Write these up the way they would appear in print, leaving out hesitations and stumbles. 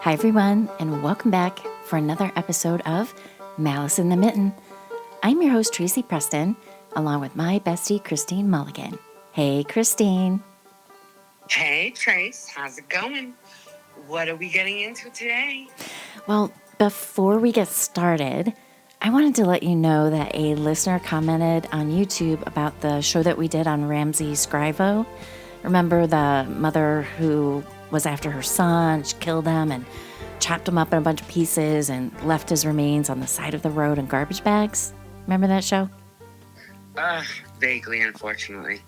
Hi, everyone, and welcome back for another episode of Malice in the Mitten. I'm your host, Tracy Preston, along with my bestie, Christine Mulligan. Hey, Christine. Hey, Trace. How's it going? What are we getting into today? Well, before we get started, I wanted to let you know that a listener commented on YouTube about the show that we did on Ramsey Scrivo. Remember the mother who was after her son, she killed him and chopped him up in a bunch of pieces and left his remains on the side of the road in garbage bags? Remember that show? Vaguely, unfortunately.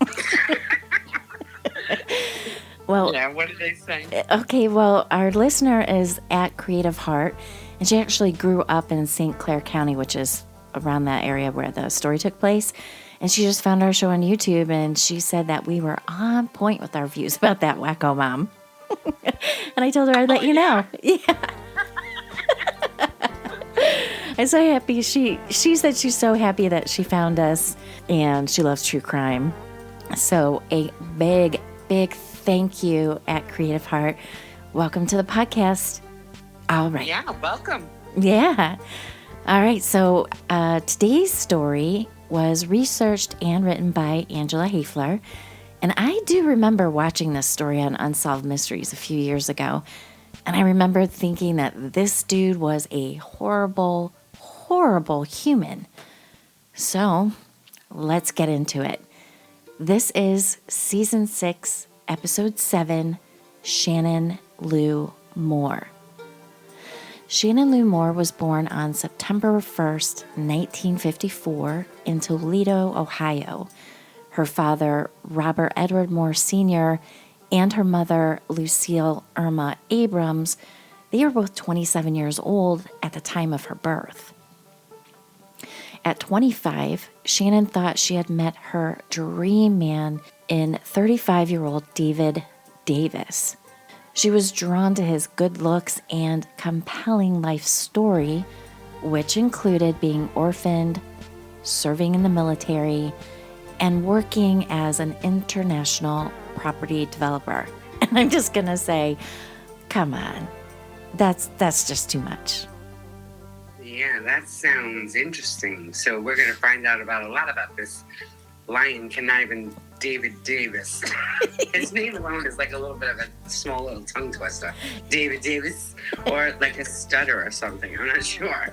Well, yeah, what did they say? Okay, well, our listener is at Creative Heart, and she actually grew up in St. Clair County, which is around that area where the story took place. And she just found our show on YouTube, and she said that we were on point with our views about that wacko mom. And I told her I'd let you know. Yeah. I'm so happy. She said she's so happy that she found us, and she loves true crime. So a big thank you at Creative Heart. Welcome to the podcast. All right. Yeah, welcome. Yeah. All right. So today's story was researched and written by Angela Sinclair. And I do remember watching this story on Unsolved Mysteries a few years ago. And I remember thinking that this dude was a horrible, horrible human. So let's get into it. This is Season 6, Episode 7, Shannon Mohr. Shannon Mohr was born on September 1st, 1954, in Toledo, Ohio. Her father, Robert Edward Mohr Sr., and her mother, Lucille Irma Abrams, they were both 27 years old at the time of her birth. At 25, Shannon thought she had met her dream man in 35-year-old David Davis. She was drawn to his good looks and compelling life story, which included being orphaned, serving in the military, and working as an international property developer. And I'm just going to say, come on, that's just too much. Yeah, that sounds interesting. So we're going to find out a lot about this lion conniving David Davis. His name alone is like a little bit of a small little tongue twister. David Davis, or like a stutter or something. I'm not sure.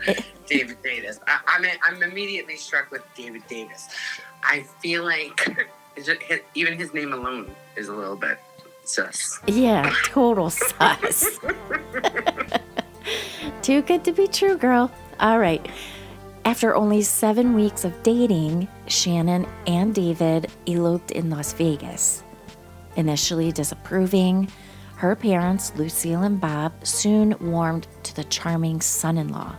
David Davis. I'm immediately struck with David Davis. I feel like even his name alone is a little bit sus. Yeah, total sus. Too good to be true, girl. All right. After only 7 weeks of dating, Shannon and David eloped in Las Vegas. Initially disapproving, her parents, Lucille and Bob, soon warmed to the charming son-in-law.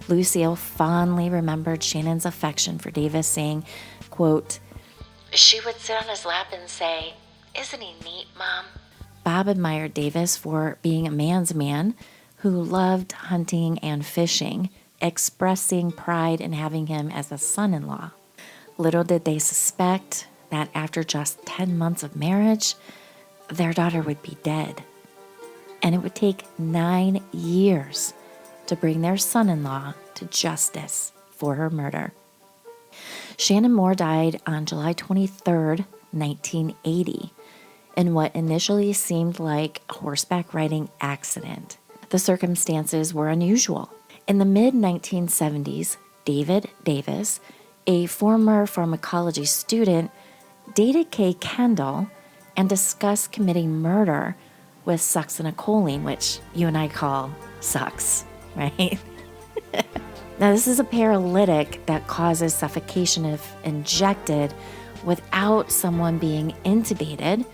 Lucille fondly remembered Shannon's affection for Davis, saying, quote, "She would sit on his lap and say, 'Isn't he neat, Mom?'" Bob admired Davis for being a man's man who loved hunting and fishing, expressing pride in having him as a son-in-law. Little did they suspect that after just 10 months of marriage, their daughter would be dead. And it would take 9 years to bring their son-in-law to justice for her murder. Shannon Mohr died on July 23rd, 1980, in what initially seemed like a horseback riding accident. The circumstances were unusual. In the mid-1970s, David Davis, a former pharmacology student, dated Kay Kendall and discussed committing murder with succinylcholine, which you and I call sucks, right? Now, this is a paralytic that causes suffocation if injected without someone being intubated,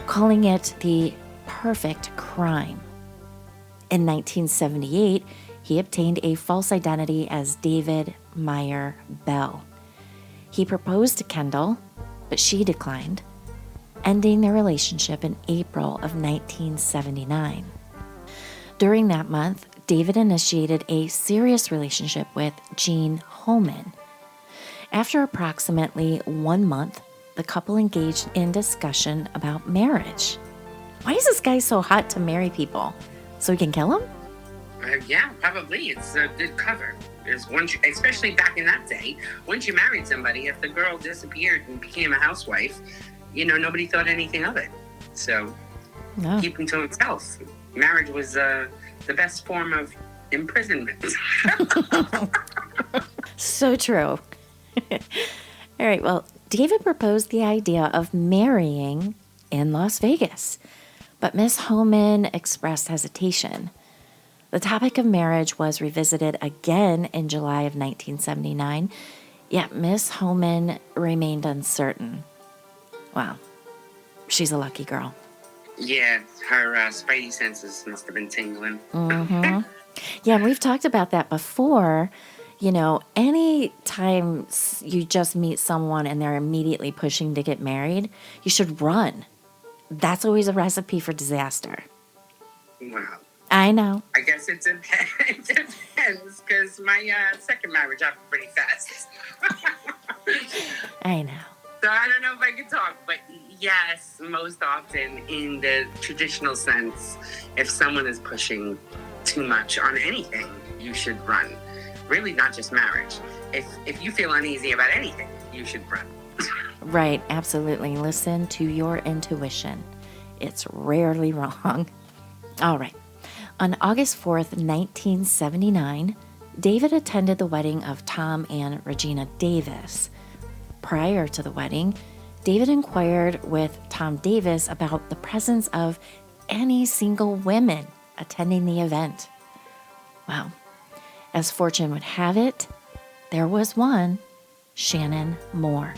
calling it the perfect crime. In 1978, he obtained a false identity as David Meyer Bell. He proposed to Kendall, but she declined, ending their relationship in April of 1979. During that month, David initiated a serious relationship with Jean Holman. After approximately 1 month, the couple engaged in discussion about marriage. Why is this guy so hot to marry people? So we can kill him? Yeah, probably. It's a good cover. Especially back in that day, once you married somebody, if the girl disappeared and became a housewife, nobody thought anything of it. So keep him to himself. Marriage was the best form of imprisonment. So true. All right, well, David proposed the idea of marrying in Las Vegas, but Miss Homan expressed hesitation. The topic of marriage was revisited again in July of 1979, yet Miss Homan remained uncertain. Wow, she's a lucky girl. Yeah, her spidey senses must have been tingling. Mm-hmm. Yeah, and we've talked about that before. Any time you just meet someone and they're immediately pushing to get married, you should run. That's always a recipe for disaster. Wow. I know. I guess it depends, because my second marriage happened pretty fast. I know. So I don't know if I can talk, but yes, most often in the traditional sense, if someone is pushing too much on anything, you should run. Really, not just marriage. If you feel uneasy about anything, you should run. Right, absolutely. Listen to your intuition. It's rarely wrong. All right. On August 4th, 1979, David attended the wedding of Tom and Regina Davis. Prior to the wedding, David inquired with Tom Davis about the presence of any single women attending the event. Wow. As fortune would have it, there was one, Shannon Mohr.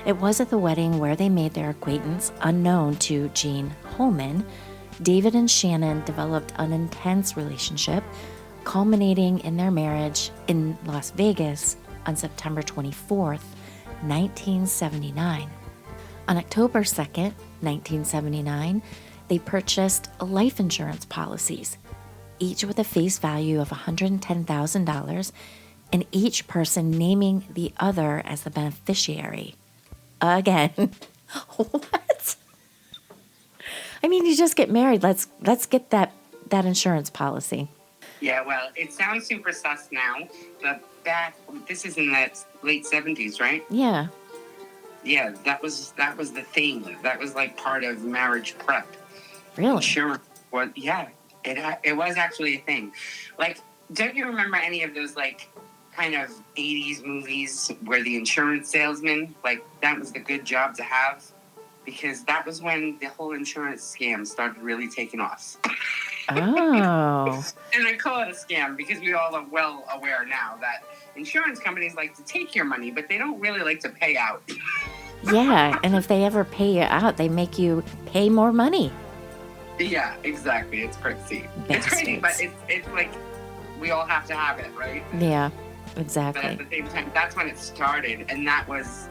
It was at the wedding where they made their acquaintance unknown to Jean Holman. David and Shannon developed an intense relationship, culminating in their marriage in Las Vegas on September 24th, 1979. On October 2nd, 1979, they purchased life insurance policies, each with a face value of $110,000, and each person naming the other as the beneficiary. Again. What? I mean, you just get married. Let's get that insurance policy. Yeah, well, it sounds super sus now, but this is in the late 70s, right? Yeah. Yeah, that was the thing. That was like part of marriage prep. Really? Sure. Well, yeah, it was actually a thing. Like, don't you remember any of those like kind of 80s movies where the insurance salesman, like, that was the good job to have? Because that was when the whole insurance scam started really taking off. Oh. And I call it a scam because we all are well aware now that insurance companies like to take your money, but they don't really like to pay out. Yeah, and if they ever pay you out, they make you pay more money. Yeah, exactly. It's crazy. Bastards. It's crazy, but it's like we all have to have it, right? Yeah, exactly. But at the same time, that's when it started, and that was,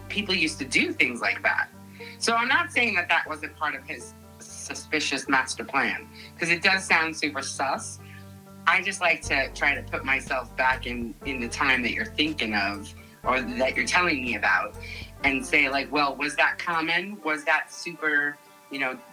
people used to do things like that. So I'm not saying that wasn't part of his suspicious master plan, because it does sound super sus. I just like to try to put myself back in the time that you're thinking of, or that you're telling me about, and say, like, well, was that common? Was that super,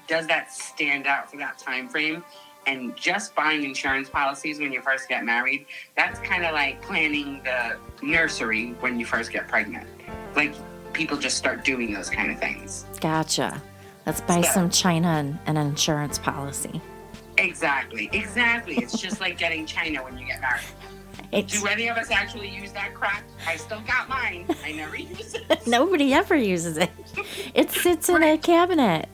does that stand out for that time frame? And just buying insurance policies when you first get married, that's kind of like planning the nursery when you first get pregnant. Like, people just start doing those kind of things. Gotcha. Let's buy some china and an insurance policy. Exactly. It's just like getting china when you get married. Do any of us actually use that crap? I still got mine. I never use it. Nobody ever uses it. It sits in a cabinet.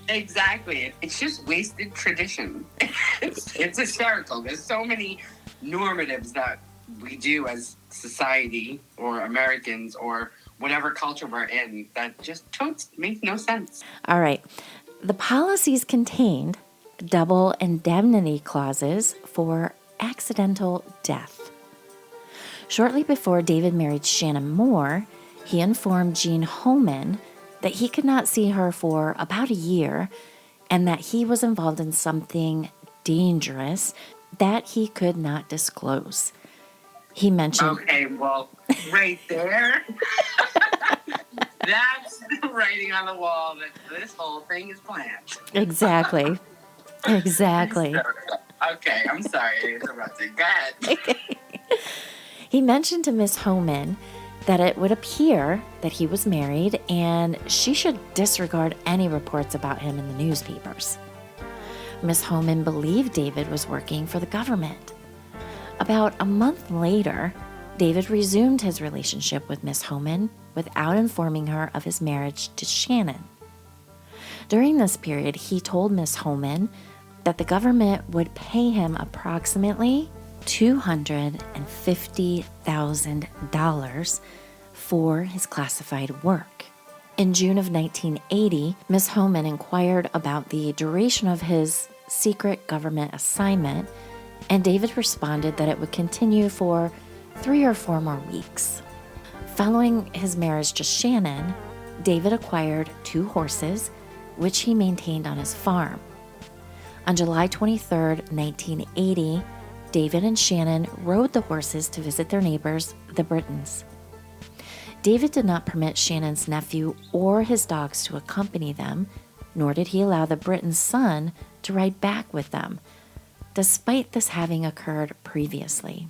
Exactly. It's just wasted tradition. It's hysterical. There's so many normatives that we do as society or Americans or whatever culture we're in that just don't make no sense. All right. The policies contained double indemnity clauses for accidental death. Shortly before David married Shannon Mohr, he informed Jean Holman that he could not see her for about a year and that he was involved in something dangerous that he could not disclose. He mentioned... Okay, well, right there, that's the writing on the wall that this whole thing is planned. Exactly. Exactly. Okay, I'm sorry I interrupted. Go ahead. He mentioned to Miss Homan that it would appear that he was married and she should disregard any reports about him in the newspapers. Miss Homan believed David was working for the government. About a month later, David resumed his relationship with Miss Homan without informing her of his marriage to Shannon. During this period, he told Miss Homan that the government would pay him approximately $250,000 for his classified work. In June of 1980, Miss Homan inquired about the duration of his secret government assignment, and David responded that it would continue for 3 or 4 more weeks. Following his marriage to Shannon, David acquired 2 horses, which he maintained on his farm. On July 23, 1980, David and Shannon rode the horses to visit their neighbors, the Britons. David did not permit Shannon's nephew or his dogs to accompany them, nor did he allow the Briton's son to ride back with them, despite this having occurred previously.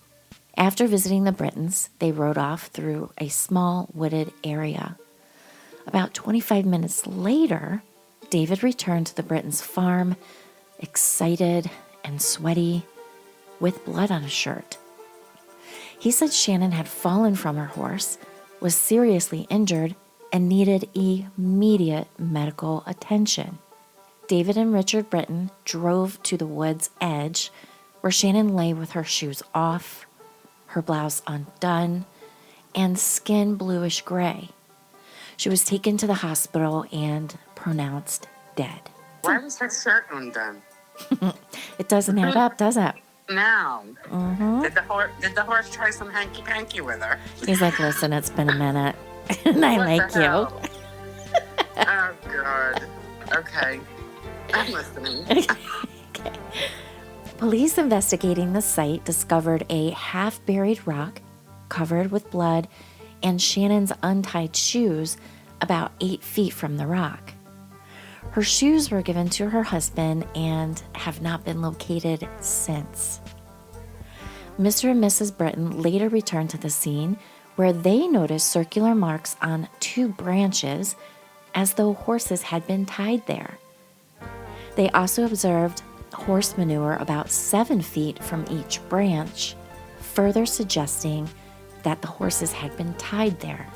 After visiting the Britons, they rode off through a small wooded area. About 25 minutes later, David returned to the Britons' farm, excited and sweaty, with blood on his shirt. He said Shannon had fallen from her horse, was seriously injured, and needed immediate medical attention. David and Richard Britton drove to the wood's edge, where Shannon lay with her shoes off, her blouse undone, and skin bluish gray. She was taken to the hospital and pronounced dead. Why was her shirt undone? It doesn't add up, does it? No. Mm-hmm. Did the horse try some hanky-panky with her? He's like, listen, it's been a minute, and I like you. Oh, God. Okay. I'm listening. Okay. Police investigating the site discovered a half-buried rock covered with blood and Shannon's untied shoes about 8 feet from the rock. Her shoes were given to her husband and have not been located since. Mr. and Mrs. Britton later returned to the scene where they noticed circular marks on 2 branches as though horses had been tied there. They also observed horse manure about 7 feet from each branch, further suggesting that the horses had been tied there.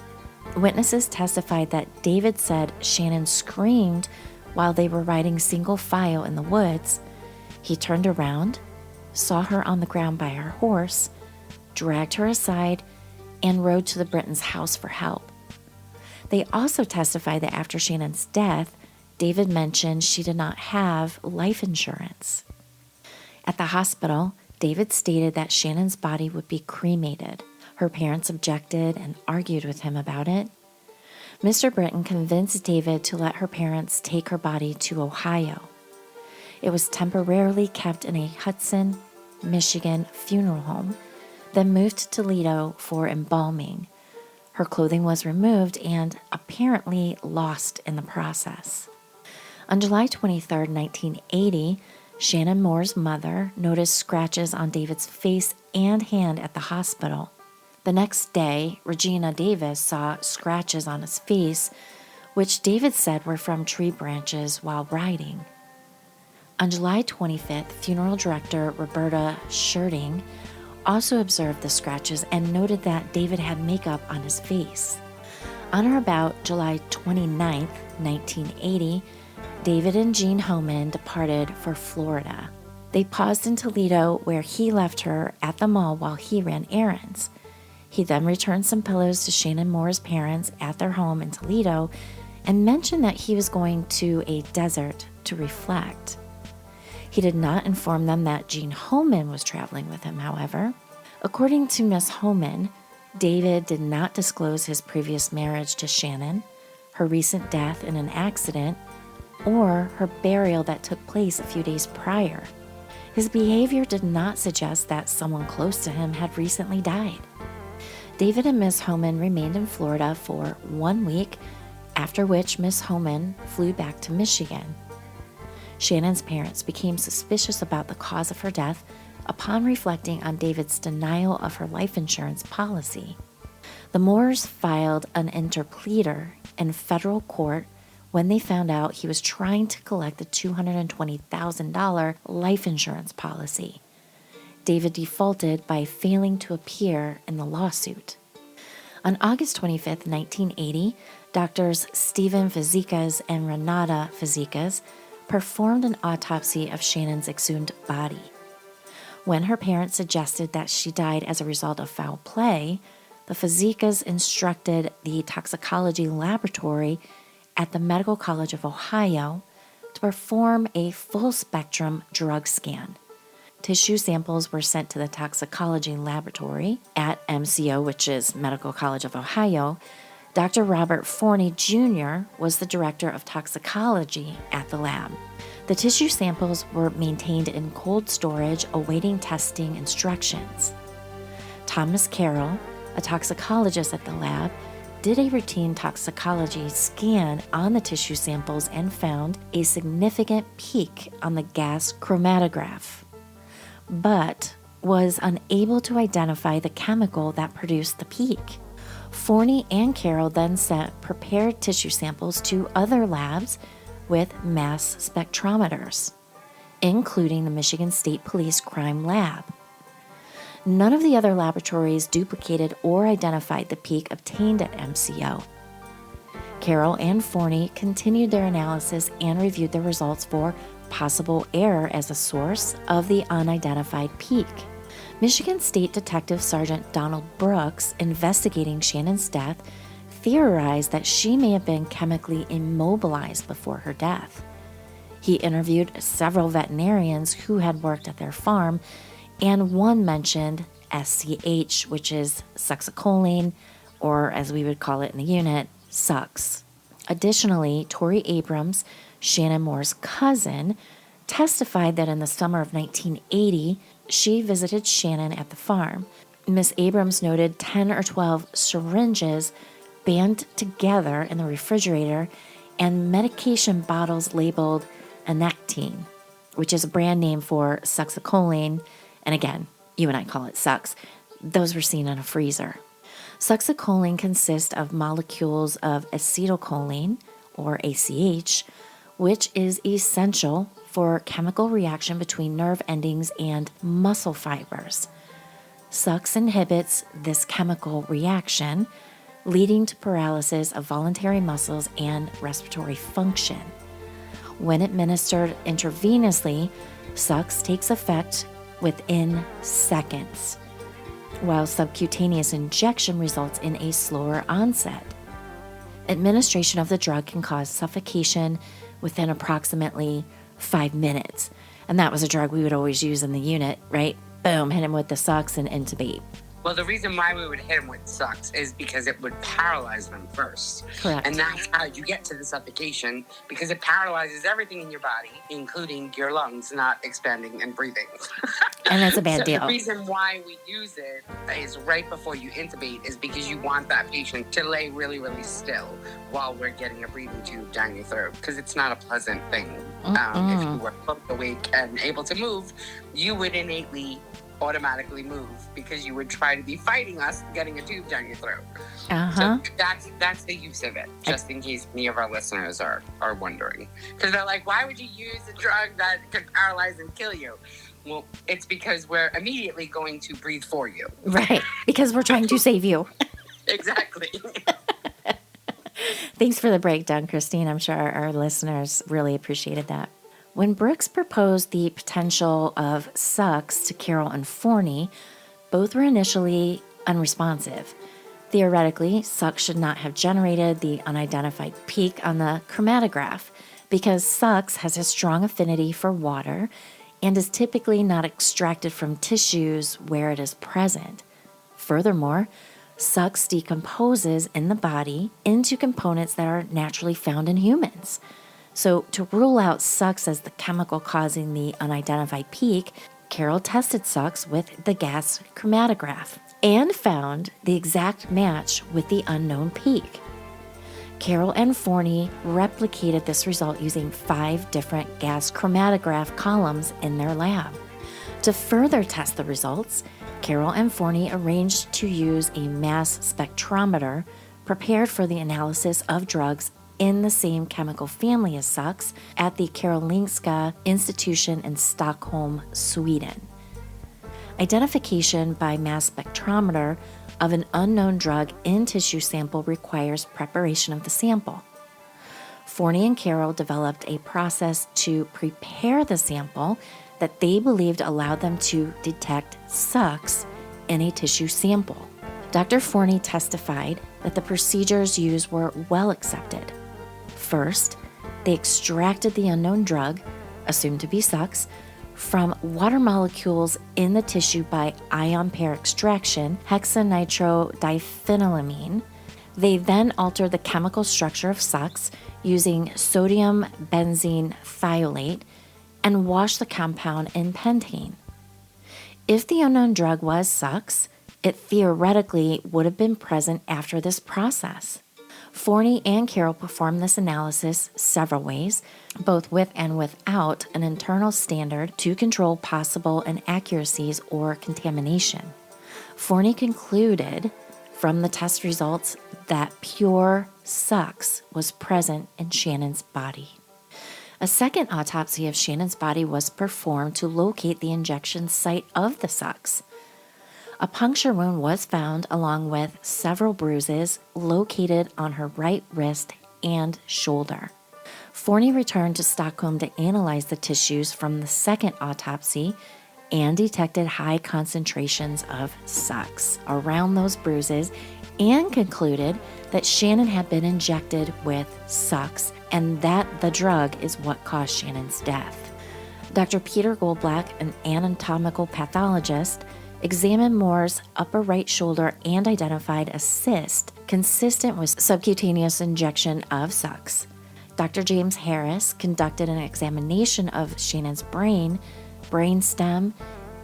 Witnesses testified that David said Shannon screamed while they were riding single file in the woods. He turned around, saw her on the ground by her horse, dragged her aside, and rode to the Britons' house for help. They also testified that after Shannon's death, David mentioned she did not have life insurance. At the hospital, David stated that Shannon's body would be cremated. Her parents objected and argued with him about it. Mr. Britton convinced David to let her parents take her body to Ohio. It was temporarily kept in a Hudson, Michigan funeral home, then moved to Toledo for embalming. Her clothing was removed and apparently lost in the process. On July 23, 1980, Shannon Mohr's mother noticed scratches on David's face and hand at the hospital. The next day, Regina Davis saw scratches on his face, which David said were from tree branches while riding. On July 25th, funeral director Roberta Shirting also observed the scratches and noted that David had makeup on his face. On or about July 29th, 1980, David and Jean Homan departed for Florida. They paused in Toledo, where he left her at the mall while he ran errands. He then returned some pillows to Shannon Mohr's parents at their home in Toledo and mentioned that he was going to a desert to reflect. He did not inform them that Jean Homan was traveling with him, however. According to Miss Homan, David did not disclose his previous marriage to Shannon, her recent death in an accident, or her burial that took place a few days prior. His behavior did not suggest that someone close to him had recently died. David and Miss Homan remained in Florida for 1 week, after which Miss Homan flew back to Michigan. Shannon's parents became suspicious about the cause of her death upon reflecting on David's denial of her life insurance policy. The Mohrs filed an interpleader in federal court when they found out he was trying to collect the $220,000 life insurance policy. David defaulted by failing to appear in the lawsuit. On August 25, 1980, doctors Stephen Fazekas and Renata Fazekas performed an autopsy of Shannon's exhumed body. When her parents suggested that she died as a result of foul play, the Fazekas instructed the toxicology laboratory at the Medical College of Ohio to perform a full-spectrum drug scan. Tissue samples were sent to the toxicology laboratory at MCO, which is Medical College of Ohio. Dr. Robert Forney Jr. was the director of toxicology at the lab. The tissue samples were maintained in cold storage awaiting testing instructions. Thomas Carroll, a toxicologist at the lab, did a routine toxicology scan on the tissue samples and found a significant peak on the gas chromatograph, but was unable to identify the chemical that produced the peak. Forney and Carroll then sent prepared tissue samples to other labs with mass spectrometers, including the Michigan State Police Crime Lab. None of the other laboratories duplicated or identified the peak obtained at MCO. Carroll and Forney continued their analysis and reviewed the results for possible error as a source of the unidentified peak. Michigan State Detective Sergeant Donald Brooks, investigating Shannon's death, theorized that she may have been chemically immobilized before her death. He interviewed several veterinarians who had worked at their farm, and one mentioned SCH, which is succinylcholine, or as we would call it in the unit, SUX. Additionally, Tori Abrams, Shannon Mohr's cousin, testified that in the summer of 1980, she visited Shannon at the farm. Miss Abrams noted 10 or 12 syringes band together in the refrigerator and medication bottles labeled Anectine, which is a brand name for succinylcholine, and again, you and I call it Sux. Those were seen in a freezer. Succinylcholine consists of molecules of acetylcholine, or ACH, which is essential for chemical reaction between nerve endings and muscle fibers. Sux inhibits this chemical reaction, leading to paralysis of voluntary muscles and respiratory function. When administered intravenously, Sux takes effect within seconds, while subcutaneous injection results in a slower onset. Administration of the drug can cause suffocation within approximately 5 minutes. And that was a drug we would always use in the unit, right? Boom, hit him with the Sux and intubate. Well, the reason why we would hit them with Sux is because it would paralyze them first. Correct. And that's how you get to the suffocation, because it paralyzes everything in your body, including your lungs not expanding and breathing. And that's a bad deal. The reason why we use it is right before you intubate is because you want that patient to lay really, really still while we're getting a breathing tube down your throat, because it's not a pleasant thing. If you were both awake and able to move, you would innately automatically move because you would try to be fighting us getting a tube down your throat. So that's the use of it, just in case any of our listeners are wondering. Because they're like, why would you use a drug that could paralyze and kill you? Well, it's because we're immediately going to breathe for you. Right, because we're trying to save you. Exactly. Thanks for the breakdown, Christine. I'm sure our listeners really appreciated that. When Brooks proposed the potential of Sux to Carroll and Forney, both were initially unresponsive. Theoretically, Sux should not have generated the unidentified peak on the chromatograph because Sux has a strong affinity for water and is typically not extracted from tissues where it is present. Furthermore, Sux decomposes in the body into components that are naturally found in humans. So to rule out Sux as the chemical causing the unidentified peak, Carroll tested Sux with the gas chromatograph and found the exact match with the unknown peak. Carroll and Forney replicated this result using 5 different gas chromatograph columns in their lab. To further test the results, Carroll and Forney arranged to use a mass spectrometer prepared for the analysis of drugs in the same chemical family as Sucks at the Karolinska Institution in Stockholm, Sweden. Identification by mass spectrometer of an unknown drug in tissue sample requires preparation of the sample. Forney and Carroll developed a process to prepare the sample that they believed allowed them to detect Sucks in a tissue sample. Dr. Forney testified that the procedures used were well accepted. First, they extracted the unknown drug, assumed to be Sucks, from water molecules in the tissue by ion pair extraction, hexanitrodiphenylamine. They then altered the chemical structure of Sucks using sodium benzene thiolate and washed the compound in pentane. If the unknown drug was Sucks, it theoretically would have been present after this process. Forney and Carroll performed this analysis several ways, both with and without an internal standard to control possible inaccuracies or contamination. Forney concluded from the test results that pure Sucks was present in Shannon's body. A second autopsy of Shannon's body was performed to locate the injection site of the Sucks. A puncture wound was found along with several bruises located on her right wrist and shoulder. Forney returned to Stockholm to analyze the tissues from the second autopsy and detected high concentrations of Sucks around those bruises and concluded that Shannon had been injected with Sucks and that the drug is what caused Shannon's death. Dr. Peter Goldblack, an anatomical pathologist, examined Mohr's upper right shoulder and identified a cyst consistent with subcutaneous injection of Sucks. Dr. James Harris conducted an examination of Shannon's brain, brainstem,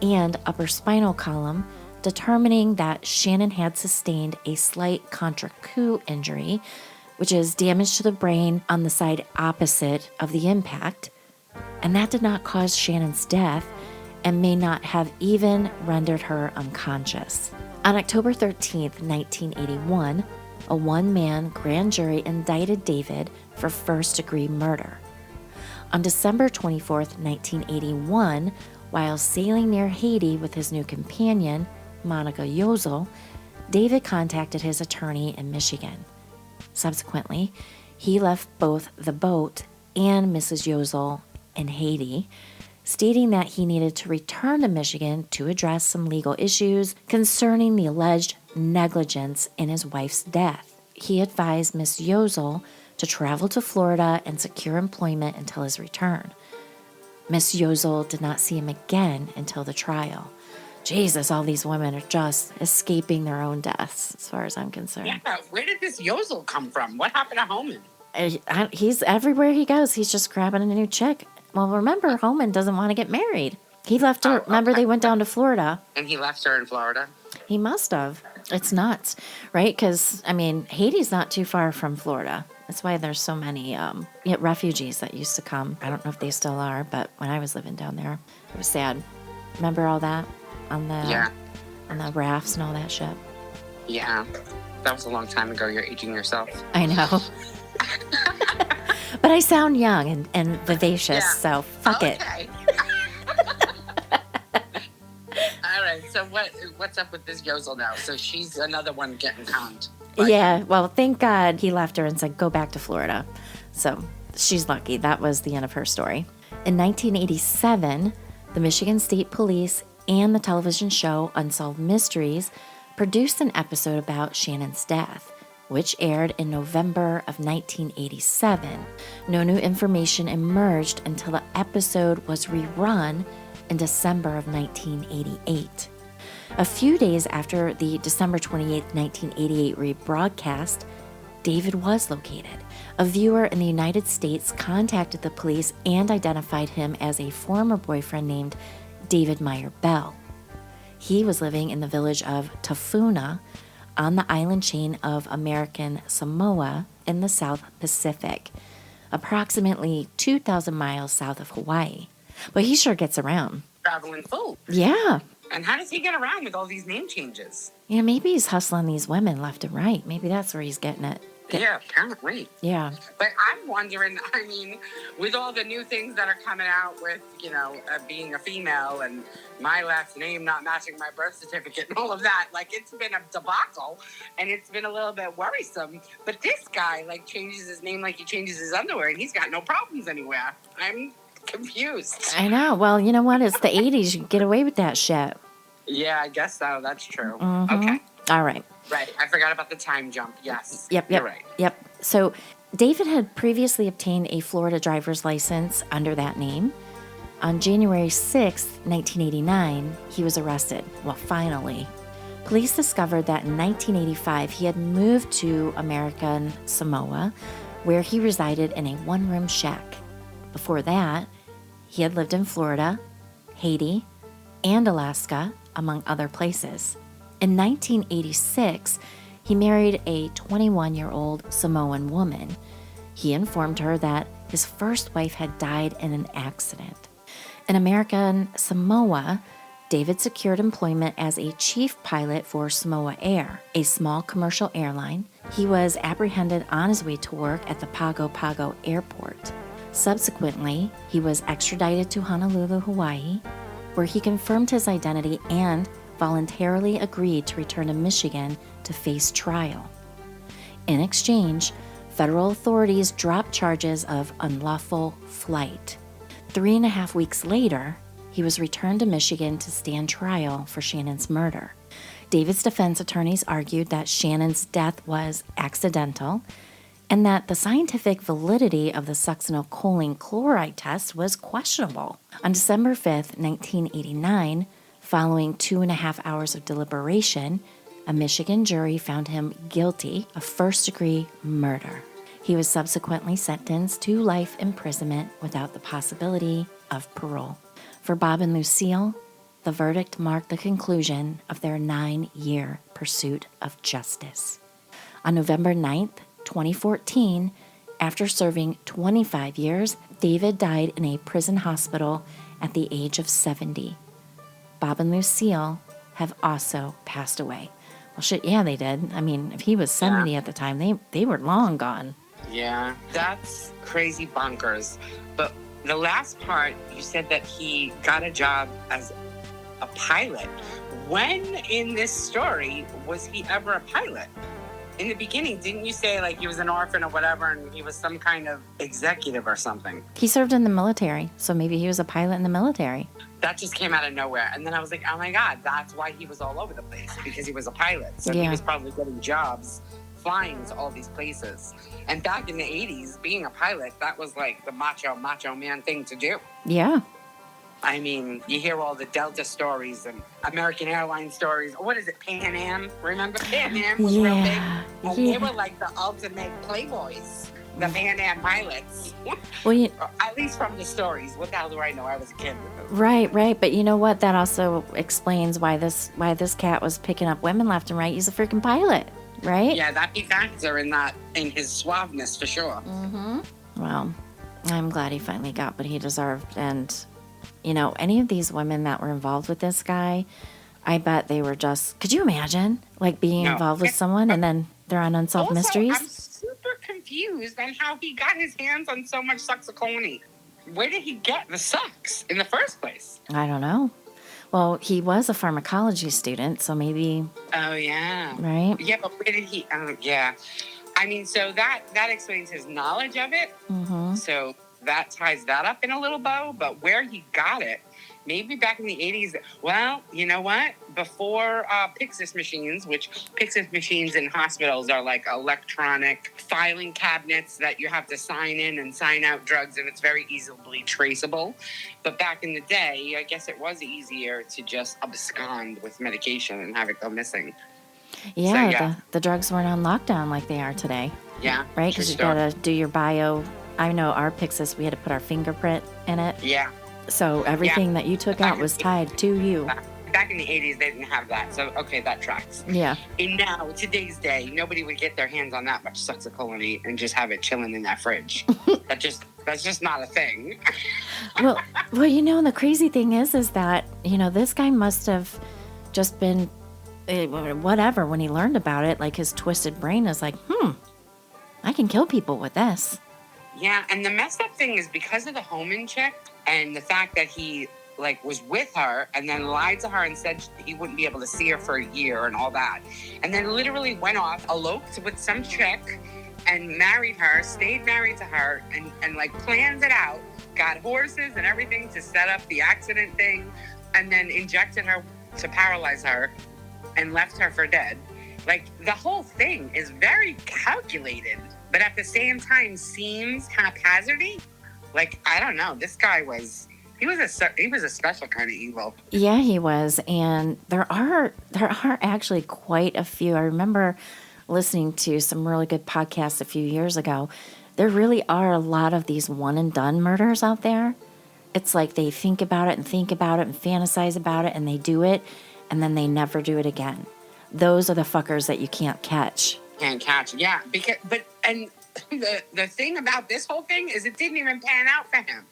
and upper spinal column, determining that Shannon had sustained a slight contrecoup injury, which is damage to the brain on the side opposite of the impact, and that did not cause Shannon's death and may not have even rendered her unconscious. On October 13, 1981, a one-man grand jury indicted David for first-degree murder. On December 24, 1981, while sailing near Haiti with his new companion, Monica Yozel, David contacted his attorney in Michigan. Subsequently, he left both the boat and Mrs. Yozel in Haiti, stating that he needed to return to Michigan to address some legal issues concerning the alleged negligence in his wife's death. He advised Miss Yozel to travel to Florida and secure employment until his return. Miss Yozel did not see him again until the trial. Jesus, all these women are just escaping their own deaths, as far as I'm concerned. Yeah, where did this Yozel come from? What happened to Homan? He's everywhere he goes. He's just grabbing a new chick. Well, remember, Homan doesn't want to get married. He left her. Remember, they went down to Florida. And he left her in Florida? He must have. It's nuts, right? Because, Haiti's not too far from Florida. That's why there's so many refugees that used to come. I don't know if they still are, but when I was living down there, it was sad. Remember all that? On the rafts and all that shit. Yeah. That was a long time ago. You're aging yourself. I know. But I sound young and vivacious, so fuck it. All right, so what's up with this Yozel now? So she's another one getting conned. Yeah, well, thank God he left her and said, go back to Florida. So she's lucky. That was the end of her story. In 1987, the Michigan State Police and the television show Unsolved Mysteries produced an episode about Shannon's death, which aired in November of 1987. No new information emerged until the episode was rerun in December of 1988. A few days after the December 28, 1988 rebroadcast, David was located. A viewer in the United States contacted the police and identified him as a former boyfriend named David Meyer Bell. He was living in the village of Tafuna on the island chain of American Samoa in the South Pacific, approximately 2,000 miles south of Hawaii. But he sure gets around. Traveling full. Yeah. And how does he get around with all these name changes? Yeah, maybe he's hustling these women left and right. Maybe that's where he's getting it. Yeah, apparently. Yeah. But I'm wondering, I mean, with all the new things that are coming out with, being a female and my last name not matching my birth certificate and all of that, like, it's been a debacle and it's been a little bit worrisome. But this guy, like, changes his name like he changes his underwear and he's got no problems anywhere. I'm confused. I know. Well, you know what? It's the 80s. You can get away with that shit. Yeah, I guess so. That's true. Mm-hmm. Okay. All right. Right. I forgot about the time jump. Yes. Yep. You're right. Yep. So David had previously obtained a Florida driver's license under that name. On January 6th, 1989, he was arrested. Well, finally. Police discovered that in 1985, he had moved to American Samoa, where he resided in a one-room shack. Before that, he had lived in Florida, Haiti, and Alaska, among other places. In 1986, he married a 21-year-old Samoan woman. He informed her that his first wife had died in an accident. In American Samoa, David secured employment as a chief pilot for Samoa Air, a small commercial airline. He was apprehended on his way to work at the Pago Pago Airport. Subsequently, he was extradited to Honolulu, Hawaii, where he confirmed his identity and voluntarily agreed to return to Michigan to face trial. In exchange, federal authorities dropped charges of unlawful flight. 3.5 weeks later, he was returned to Michigan to stand trial for Shannon's murder. David's defense attorneys argued that Shannon's death was accidental and that the scientific validity of the succinylcholine chloride test was questionable. On December 5th, 1989, following 2.5 hours of deliberation, a Michigan jury found him guilty of first-degree murder. He was subsequently sentenced to life imprisonment without the possibility of parole. For Bob and Lucille, the verdict marked the conclusion of their 9-year pursuit of justice. On November 9th, 2014, after serving 25 years, David died in a prison hospital at the age of 70. Bob and Lucille have also passed away. Well, shit, yeah, they did. I mean, if he was 70 at the time, they were long gone. Yeah, that's crazy bonkers. But the last part, you said that he got a job as a pilot. When in this story was he ever a pilot? In the beginning, didn't you say like he was an orphan or whatever and he was some kind of executive or something? He served in the military, so maybe he was a pilot in the military. That just came out of nowhere. And then I was like, oh my God, that's why he was all over the place, because he was a pilot. So he was probably getting jobs flying to all these places. And back in the 80s, being a pilot, that was like the macho man thing to do. Yeah. I mean, you hear all the Delta stories and American Airlines stories. What is it, Pan Am? Remember Pan Am was real big? And they were like the ultimate playboys, the Pan Am pilots. Well, at least from the stories. What the hell do I know? I was a kid. Right. But you know what? That also explains why this cat was picking up women left and right. He's a freaking pilot, right? Yeah, that big factor in his suaveness for sure. Mm-hmm. Well, I'm glad he finally got what he deserved. And any of these women that were involved with this guy, I bet they were just, could you imagine, like being involved with someone and then they're on Unsolved Mysteries? I'm super confused on how he got his hands on so much succinylcholine. Where did he get the sucks in the first place? I don't know. Well, he was a pharmacology student, so maybe. Oh, yeah. Right? Yeah, but where did he, yeah. I mean, so that explains his knowledge of it. Mm-hmm. So that ties that up in a little bow, but where he got it, maybe back in the 80s. Well, you know what? Before Pyxis machines, which Pyxis machines in hospitals are like electronic filing cabinets that you have to sign in and sign out drugs, and it's very easily traceable. But back in the day, I guess it was easier to just abscond with medication and have it go missing. Yeah, so, the drugs weren't on lockdown like they are today. Yeah. Right? Because you got to do your bio. I know our Pyxis, we had to put our fingerprint in it. Yeah. So everything that you took out was tied to you. back in the 80s, they didn't have that. So, okay, that tracks. Yeah. And now, today's day, nobody would get their hands on that much succincillity and just have it chilling in that fridge. That's just not a thing. Well, the crazy thing is that, this guy must have just been whatever when he learned about it. Like, his twisted brain is like, I can kill people with this. Yeah, and the messed up thing is because of the Homan chick and the fact that he was with her and then lied to her and said he wouldn't be able to see her for a year and all that. And then literally went off, eloped with some chick and married her, stayed married to her and plans it out, got horses and everything to set up the accident thing, and then injected her to paralyze her and left her for dead. The whole thing is very calculated, but at the same time seems haphazardy. I don't know. This guy was... He was a special kind of evil. Yeah, he was. And there are actually quite a few. I remember listening to some really good podcasts a few years ago. There really are a lot of these one and done murders out there. It's like they think about it and fantasize about it and they do it and then they never do it again. Those are the fuckers that you can't catch. Can't catch. Yeah. And the thing about this whole thing is it didn't even pan out for him.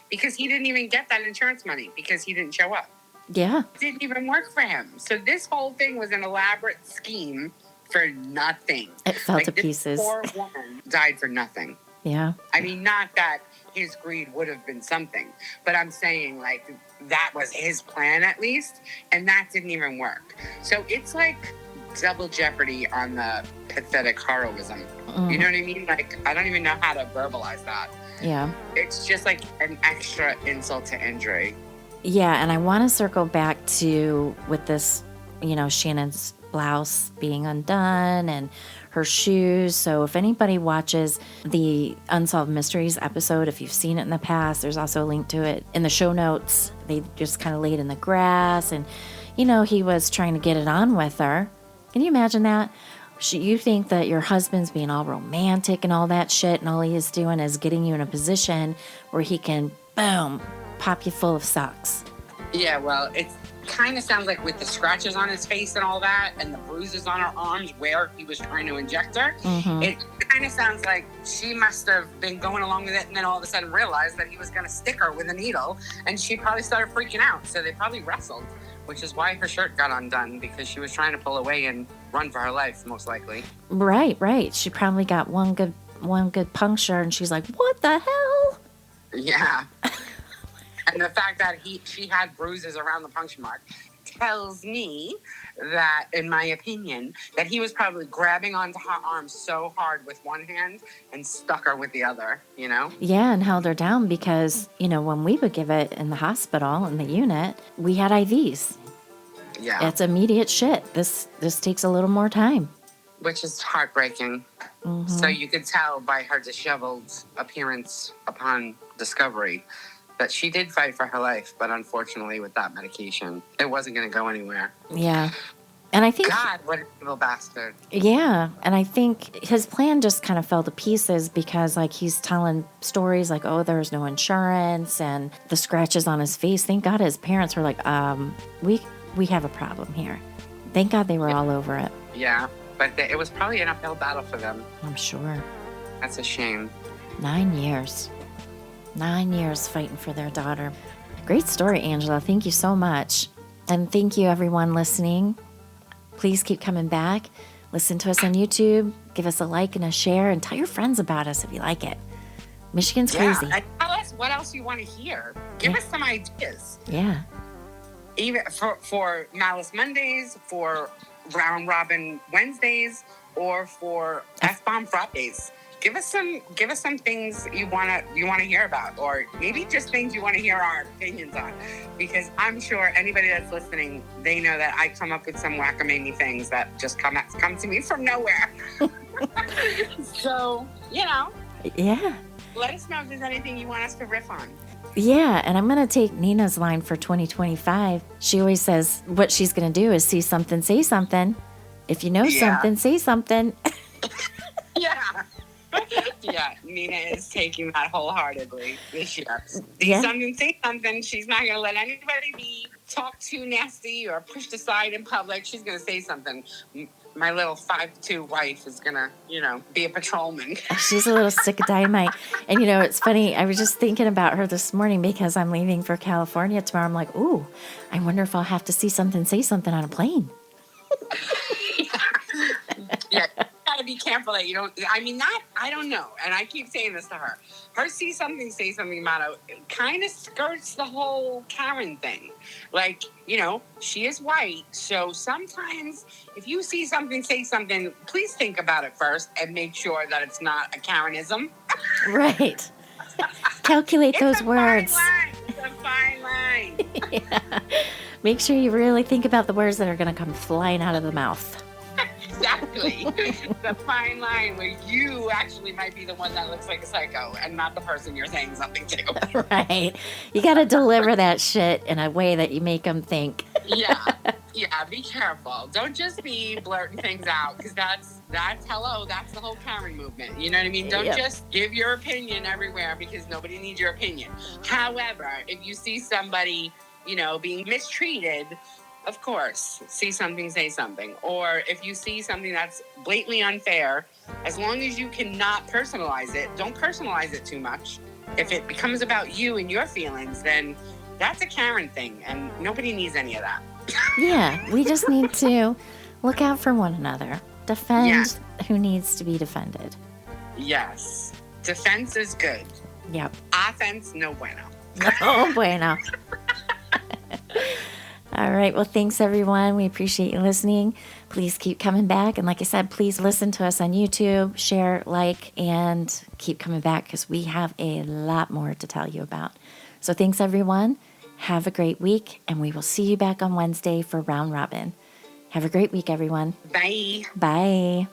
Because he didn't even get that insurance money because he didn't show up. Yeah. It didn't even work for him. So this whole thing was an elaborate scheme for nothing. It fell to pieces. This poor woman died for nothing. Yeah. I mean, not that his greed would have been something, but I'm saying that was his plan at least, and that didn't even work. So it's double jeopardy on the pathetic heroism. You know what I mean? I don't even know how to verbalize that. Yeah. It's just an extra insult to injury. Yeah, and I want to circle back to with this, Shannon's blouse being undone and her shoes. So if anybody watches the Unsolved Mysteries episode, if you've seen it in the past, there's also a link to it in the show notes. They just kind of laid in the grass and, he was trying to get it on with her. Can you imagine that? You think that your husband's being all romantic and all that shit, and all he is doing is getting you in a position where he can, boom, pop you full of socks. Yeah, well, it kind of sounds like with the scratches on his face and all that, and the bruises on her arms where he was trying to inject her, it kind of sounds like she must have been going along with it and then all of a sudden realized that he was going to stick her with a needle, and she probably started freaking out, so they probably wrestled. Which is why her shirt got undone, because she was trying to pull away and run for her life, most likely. Right. She probably got one good puncture, and she's like, "What the hell?" Yeah. And the fact that she had bruises around the puncture mark tells me that, in my opinion, that he was probably grabbing onto her arm so hard with one hand and stuck her with the other, Yeah, and held her down because, when we would give it in the hospital, in the unit, we had IVs. Yeah. It's immediate shit. This takes a little more time. Which is heartbreaking. So you could tell by her disheveled appearance upon discovery that she did fight for her life, but unfortunately with that medication, it wasn't going to go anywhere. Yeah. And I think... God, what an evil bastard. Yeah. And I think his plan just kind of fell to pieces because, he's telling stories oh, there's no insurance and the scratches on his face. Thank God his parents were like, we have a problem here. Thank God they were all over it. Yeah. But it was probably an uphill battle for them. I'm sure. That's a shame. 9 years. 9 years fighting for their daughter. Great story, Angela. Thank you so much. And thank you, everyone listening. Please keep coming back. Listen to us on YouTube. Give us a like and a share. And tell your friends about us if you like it. Michigan's crazy. And tell us what else you want to hear. Give us some ideas. Yeah. Even for Malice Mondays, for Round Robin Wednesdays, or for F-Bomb Fridays. Give us some things you wanna hear about, or maybe just things you want to hear our opinions on, because I'm sure anybody that's listening, they know that I come up with some wackamamie things that just come to me from nowhere. So yeah, let us know if there's anything you want us to riff on. Yeah, and I'm gonna take Nina's line for 2025. She always says what she's gonna do is see something, say something. If you know something, say something. Yeah. Yeah, Nina is taking that wholeheartedly this year. See something, say something. She's not going to let anybody be. talked too nasty or pushed aside in public, she's going to say something. My little 5'2" wife is going to, be a patrolman. She's a little stick of dynamite. And, it's funny. I was just thinking about her this morning because I'm leaving for California tomorrow. I'm like, ooh, I wonder if I'll have to say something on a plane. Yeah, you gotta be careful that you don't. I don't know. And I keep saying this to her. Her see something, say something motto kind of skirts the whole Karen thing. Like, she is white. So sometimes if you see something, say something, please think about it first and make sure that it's not a Karenism. Right. Calculate those words. It's a fine line. Yeah. Make sure you really think about the words that are going to come flying out of the mouth. Exactly. The fine line where you actually might be the one that looks like a psycho and not the person you're saying something to. Right. You got to deliver that shit in a way that you make them think. Yeah, be careful. Don't just be blurting things out, because that's the whole Karen movement. You know what I mean? Don't just give your opinion everywhere, because nobody needs your opinion. However, if you see somebody, being mistreated, of course, see something, say something. Or if you see something that's blatantly unfair, as long as you cannot personalize it, don't personalize it too much. If it becomes about you and your feelings, then that's a Karen thing, and nobody needs any of that. Yeah, we just need to look out for one another. Defend who needs to be defended. Yes. Defense is good. Yep. Offense, no bueno. No bueno. All right. Well, thanks, everyone. We appreciate you listening. Please keep coming back. And like I said, please listen to us on YouTube, share, like, and keep coming back, because we have a lot more to tell you about. So thanks, everyone. Have a great week, and we will see you back on Wednesday for Round Robin. Have a great week, everyone. Bye. Bye.